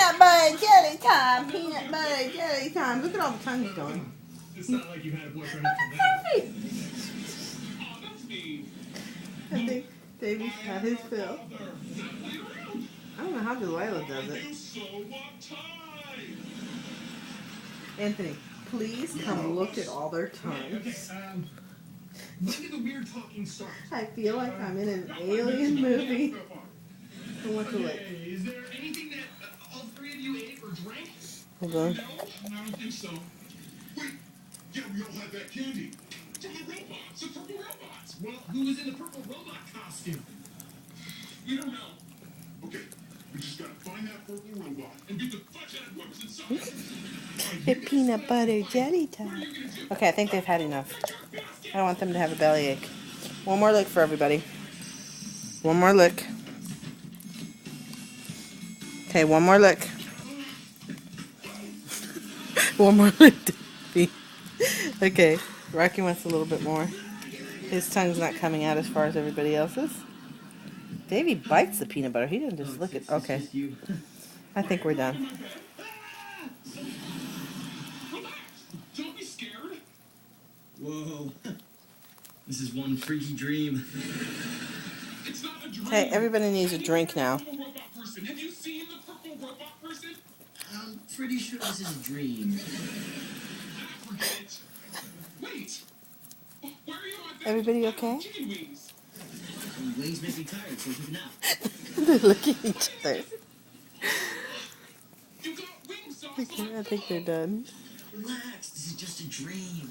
Peanut butter jelly time. Peanut butter jelly time. Look at all the tongues going. It's not like you had a boyfriend after that. Hey! Oh, that's mean. I think Davey's had his fill. I don't know how Delilah does it. Anthony, please come look at all their tongues. When did the weird talking start? I feel like I'm in an alien movie. I want to look. Is there anything that all three of you ate or drank? Hold on. No, I don't think so. Wait, yeah, we all had that candy. To the robots, the purple robots. Well, who was in the purple robot costume? We don't know. Okay, we just gotta find that purple robot and get the fudge out of whoever's inside. It's peanut butter jelly time. Okay, I think they've had enough. I don't want them to have a bellyache. One more lick for everybody. One more lick. Okay, one more lick. One more lick, Davey. Okay, Rocky wants a little bit more. His tongue's not coming out as far as everybody else's. Davey bites the peanut butter. He doesn't just lick it. Okay. I think we're done. Don't be scared. Whoa. This is one freaky dream. It's not a dream. Hey, everybody needs a drink now. Purple robot person. Have you seen the purple robot person? I'm pretty sure this is a dream. Forget it. Wait. Why are you on that? Everybody okay? Chicken wings. Wings make me tired, so take a nap. They're looking at each other. You got wing sauce. I think they're done. Relax, this is just a dream.